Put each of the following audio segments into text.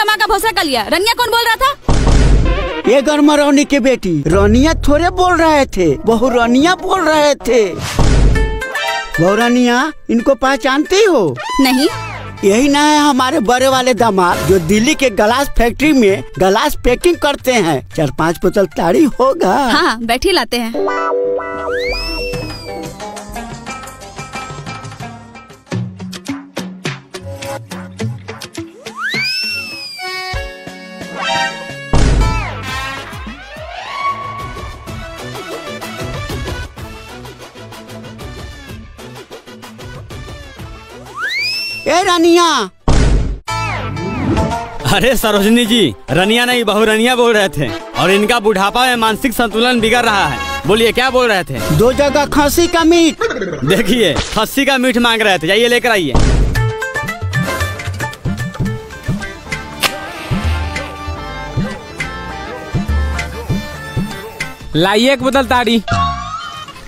का माँ का भरोसा कर लिया। रनिया कौन बोल रहा था? ये गर्मा रौनी की बेटी रनिया थोड़े बोल रहे थे, बहू रनिया बोल रहे थे। बहू रनिया, इनको पहचानती हो? नहीं। यही ना है हमारे बड़े वाले दामाद जो दिल्ली के ग्लास फैक्ट्री में ग्लास पैकिंग करते हैं। 4-5 बोतल ताड़ी होगा। हाँ, बैठी लाते हैं। ए रनिया। अरे सरोजनी जी, रनिया नहीं बहू रनिया बोल रहे थे। और इनका बुढ़ापा में मानसिक संतुलन बिगड़ रहा है। बोलिए क्या बोल रहे थे? 2 जगह खस्सी का मीट। देखिए खस्सी का मीट मांग रहे थे, जाइए लेकर आइए। लाइए 1 बोतल ताड़ी।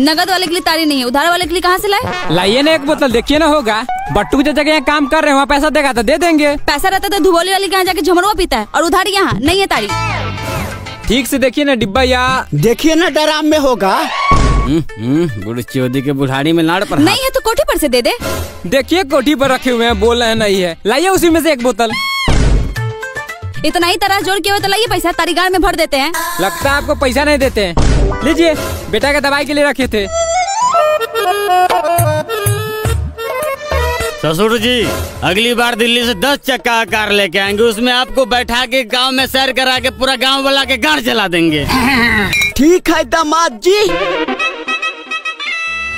नगद वाले के लिए ताड़ी नहीं है, उधार वाले के लिए कहाँ से लाए? लाइए ना 1 बोतल, देखिए ना होगा। बट्टू की जगह यहाँ काम कर रहे हैं, वहाँ पैसा देगा तो दे देंगे। पैसा रहता तो धुबोली वाली के यहाँ जाके झमरुआ पीता है, और उधार यहाँ नहीं है ताड़ी। ठीक से देखिए ना डिब्बा, या देखिए ना डराम में होगा। बुढ़ी चौधरी के बुढ़ाड़ी में लाड़ पर नहीं है तो कोठी पर से दे दे। देखिए कोठी पर रखे हुए हैं, बोल रहे हैं नहीं है। लाइए उसी में से 1 बोतल। इतना ही तरह जोड़ के हुए तो लाइए, पैसा तारीगार में भर देते हैं। लगता है आपको पैसा नहीं देते हैं। लीजिए, बेटा के दवाई के लिए रखे थे। ससुर जी, अगली बार दिल्ली से 10 चक्का कार लेके आएंगे, उसमें आपको बैठा के गांव में सैर करा के पूरा गांव वाला के गाड़ चला देंगे। ठीक है दामाद जी।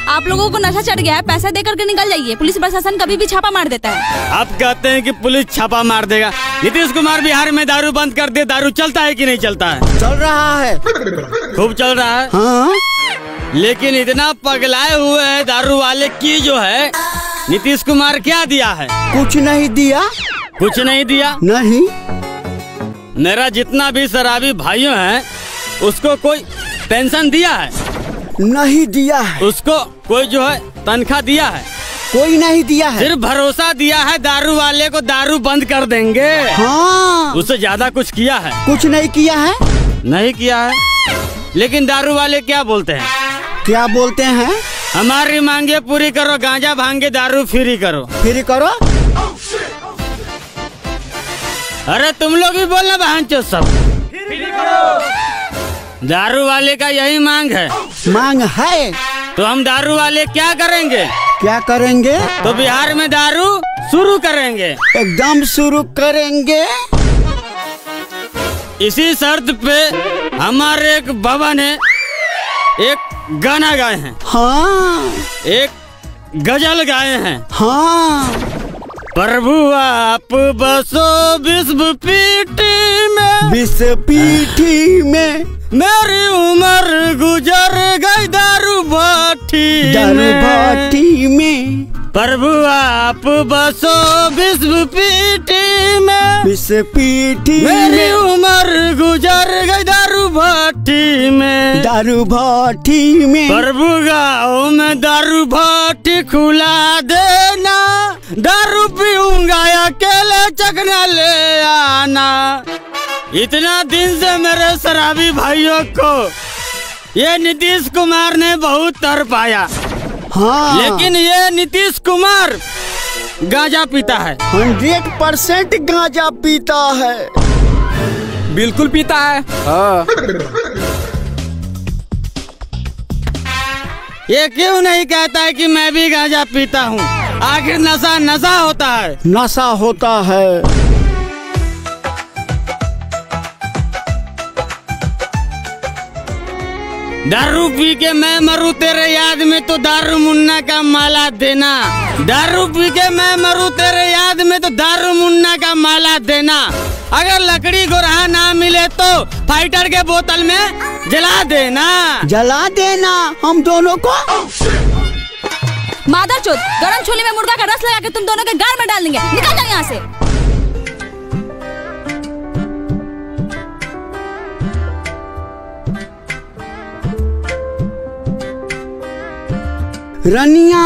आप लोगों को नशा चढ़ गया है, पैसा दे करके निकल जाइए। पुलिस प्रशासन कभी भी छापा मार देता है। आप कहते हैं कि पुलिस छापा मार देगा। नीतीश कुमार बिहार में दारू बंद कर दे, दारू चलता है कि नहीं चलता है? चल रहा है, खूब चल रहा है। हाँ? लेकिन इतना पगलाए हुए है दारू वाले की जो है, नीतीश कुमार क्या दिया है? कुछ नहीं दिया। कुछ नहीं दिया? नहीं। मेरा जितना भी शराबी भाइयों है उसको कोई पेंशन दिया है? नहीं दिया है। उसको कोई जो है तनख्वाह दिया है? कोई नहीं दिया है। सिर्फ भरोसा दिया है दारू वाले को, दारू बंद कर देंगे। हाँ। उससे ज्यादा कुछ किया है? कुछ नहीं किया है। नहीं किया है। लेकिन दारू वाले क्या बोलते हैं? क्या बोलते हैं? हमारी मांगे पूरी करो, गांजा भांगे दारू फ्री करो। फ्री करो। अरे तुम लोग भी बोलना बहनचोद सब। दारू वाले का यही मांग है। मांग है तो हम दारू वाले क्या करेंगे? क्या करेंगे? तो बिहार में दारू शुरू करेंगे। एकदम शुरू करेंगे। इसी शर्त पे हमारे एक बाबा ने एक गाना गाए हैं। हाँ। एक गजल गाए हैं। हाँ। प्रभु आप बसो विश्व पीठी में, विश्व पीठी में, मेरी उम्र गुजर गई दारू भाटी में। प्रभु आप बसो विश्व पीठी में, विश्व पीठी में, मेरी उम्र गुजर गई दारू भाटी में। दारू भाटी में। प्रभु गाँव में दारू भाटी खुला देना, दारू पीऊंगा अकेले चखना ले आना। इतना दिन से मेरे शराबी भाइयों को ये नीतीश कुमार ने बहुत तरपाया। हाँ। लेकिन ये नीतीश कुमार गांजा पीता है। 100% गांजा पीता है। बिल्कुल पीता है। हाँ। ये क्यों नहीं कहता है कि मैं भी गांजा पीता हूँ? आखिर नशा नशा होता है। नशा होता है। दारू पी के मैं मरूं तेरे याद में तो दारू मुन्ना का माला देना। दारू पी के मैं मरूं तेरे याद में तो दारू मुन्ना का माला देना। अगर लकड़ी गोरहा ना मिले तो फाइटर के बोतल में जला देना। जला देना हम दोनों को। मादरचोद, गरम छोले में मुर्गा का रस लगा के तुम दोनों के गाल में डाल देंगे। निकल जाओ यहाँ से। रनिया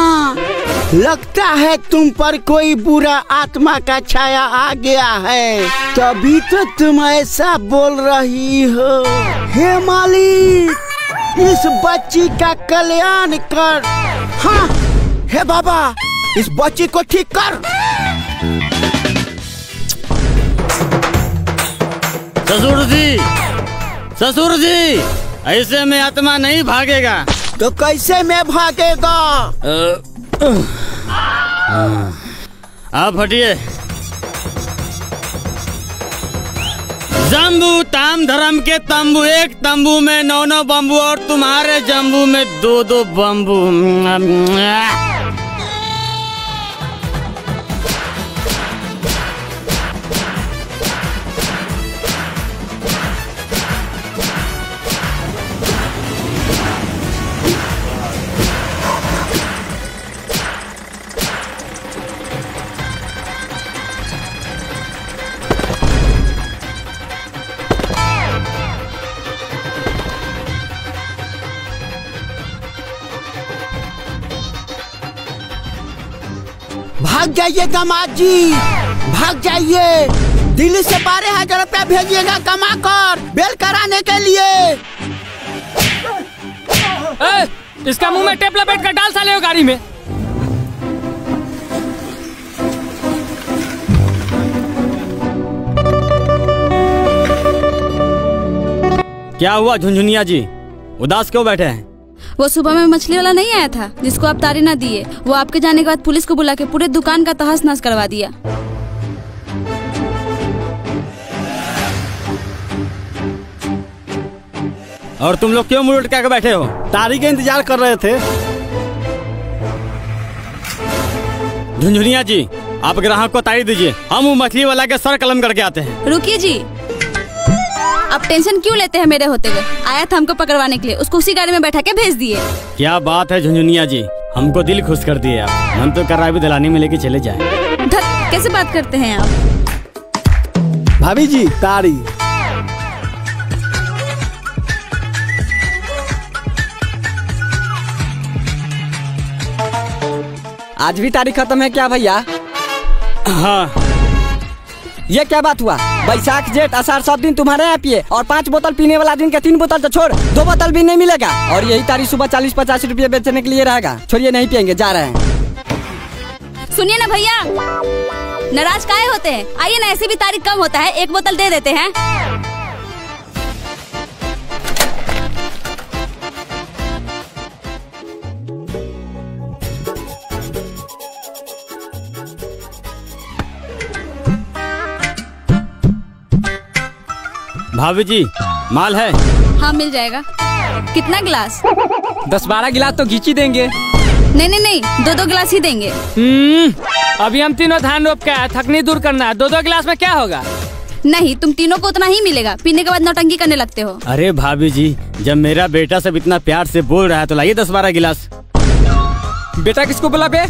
लगता है तुम पर कोई बुरा आत्मा का छाया आ गया है, तभी तो तुम ऐसा बोल रही हो। हे मालिक, इस बच्ची का कल्याण कर। हाँ हे बाबा, इस बच्ची को ठीक कर। ससुर जी, ऐसे में आत्मा नहीं भागेगा। तो कैसे में भागेगा? आप हटिए। जम्बू ताम धर्म के तंबू, एक तंबू में 9 बम्बू और तुम्हारे जम्बू में 2 बम्बू। भाग जाइए दामाद जी, भाग जाइए। दिल्ली से 12,000 रुपया भेजिएगा कमा कर बेल कराने के लिए। इसका मुंह में टेप लपेट कर डाल साले हो गाड़ी में। क्या हुआ झुनझुनिया जी, उदास क्यों बैठे हैं? वो सुबह में मछली वाला नहीं आया था जिसको आप तारी ना दिए, वो आपके जाने के बाद पुलिस को बुला के पूरे दुकान का तहस नहस करवा दिया। और तुम लोग क्यों मुंह लटका के बैठे हो? तारी का इंतजार कर रहे थे। झुनझुनिया जी, आप ग्राहक को तारी दीजिए, हम वो मछली वाला के सर कलम करके आते हैं। रुकिए जी, आप टेंशन क्यों लेते हैं मेरे होते हुए? आया था हमको पकड़वाने के लिए, उसको उसी गाड़ी में बैठा के भेज दिए। क्या बात है झुनझुनिया जी, हमको दिल खुश कर दिए आप। मन तो कर रहा है अभी दिलानी में लेके चले जाएं। कैसे बात करते हैं आप? भाभी जी तारी। आज भी तारीख खत्म है क्या भैया? हाँ। ये क्या बात हुआ? बैसाख जेठ आषाढ़ सब दिन तुम्हारे यहाँ पिए और 5 बोतल पीने वाला दिन के 3 बोतल तो छोड़ 2 बोतल भी नहीं मिलेगा। और यही तारीख सुबह 40-50 रुपये बेचने के लिए रहेगा। छोड़िए, नहीं पियेंगे, जा रहे हैं। सुनिए ना भैया, नाराज काहे होते हैं? आइए ना, ऐसे भी तारीख कम होता है, 1 बोतल दे देते हैं। भाभी जी, माल है? हाँ मिल जाएगा। कितना गिलास? 10-12 गिलास तो घींची देंगे। नहीं, 2-2 गिलास ही देंगे। अभी हम तीनों धान रोप के आए, थकनी दूर करना है। 2-2 गिलास में क्या होगा? नहीं, तुम तीनों को उतना ही मिलेगा, पीने के बाद नौटंकी करने लगते हो। अरे भाभी जी, जब मेरा बेटा सब इतना प्यार से बोल रहा है तो लाइए 10-12 गिलास। बेटा किसको बोला बे?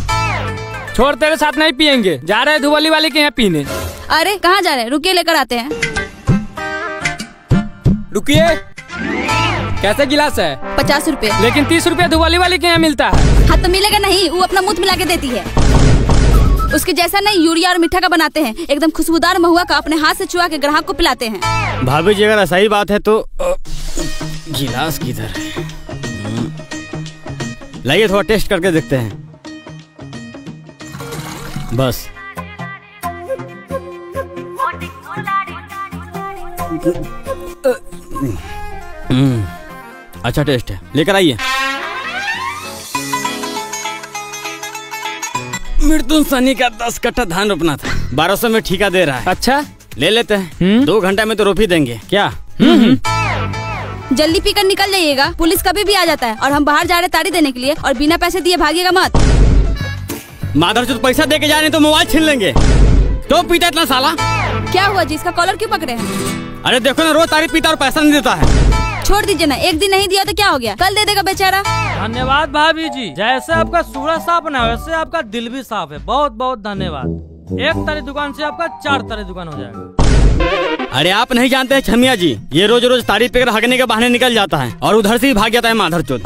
छोड़, तेरे साथ नहीं पियेंगे, जा रहे हैं धुवली वाले के यहाँ पीने। अरे कहाँ जा रहे हैं? रुकिए, लेकर आते हैं। रुकिए, कैसे गिलास है? 50 रुपए। लेकिन 30 रुपए धुवाली वाले के यहाँ मिलता है। हाँ तो मिलेगा नहीं, वो अपना मुंह मिला के देती है। उसके जैसा नहीं, यूरिया और मीठा का बनाते हैं, एकदम खुशबूदार महुआ का अपने हाथ से चुआ के ग्राहक को पिलाते हैं। भाभी जी, अगर ऐसा ही बात है तो गिलास किधर है? लाइए थोड़ा टेस्ट करके देखते हैं। बस अच्छा टेस्ट है, लेकर आइए। मृत्युन सनी का 10 कट्ठा धान रोपना था, 1200 में ठेका दे रहा है। अच्छा, ले लेते हैं। 2 घंटा में तो रोप ही देंगे। क्या? जल्दी पीकर निकल जाइएगा, पुलिस कभी भी आ जाता है। और हम बाहर जा रहे ताड़ी देने के लिए, और बिना पैसे दिए भागिएगा मत। माधरचोद पैसा दे के जाने तो मोबाइल छीन लेंगे। तो पीता इतना साला? क्या हुआ जी, इसका कॉलर क्यों पकड़े हैं? अरे देखो ना, रोज तारी पीता और पैसा नहीं देता है। छोड़ दीजिए ना, एक दिन नहीं दिया तो क्या हो गया, कल दे देगा बेचारा। धन्यवाद भाभी जी, जैसे आपका सूरज साफ ना वैसे आपका दिल भी साफ है। बहुत बहुत धन्यवाद। 1 तारी दुकान से आपका 4 तारी दुकान हो जाएगा। अरे आप नहीं जानते हैं छमिया जी, ये रोज रोज तारी पीकर हगने के बहाने निकल जाता है और उधर से ही भाग जाता है माधरचोद।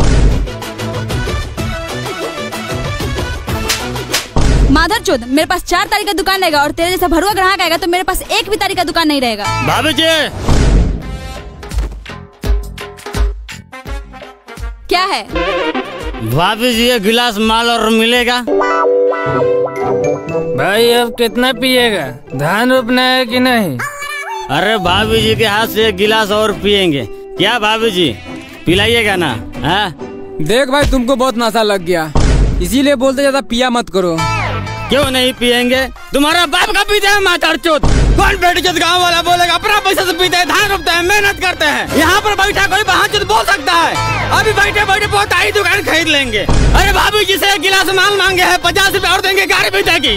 माधर चोद, मेरे पास 4 तारीख का दुकान रहेगा और तेरे जैसा भरुआ ग्राहक आएगा तो मेरे पास 1 भी तारीख का दुकान नहीं रहेगा। भाभी जी क्या है? भाभी जी, ये गिलास माल और मिलेगा? भाई अब कितना पिएगा? धान रोपना है कि नहीं? अरे भाभी जी के हाथ से 1 गिलास और पियेंगे क्या? भाभी जी पिलाइएगा ना? देख भाई, तुमको बहुत नशा लग गया, इसीलिए बोलते ज्यादा पिया मत करो। क्यों नहीं पियेंगे? तुम्हारा बाप का पीते हैं मातार चोद। कौन बेटी चोद गाँव वाला बोलेगा? अपना पैसा से पीते हैं, धान रोपते हैं, मेहनत करते हैं। यहाँ पर बैठा कोई बहान चोद बोल सकता है? अभी बैठे बैठे बहुत आई दुकान खरीद लेंगे। अरे भाभी जी से 1 गिलास माल मांगे हैं, 50 रुपए और देंगे गाड़ी पीते की।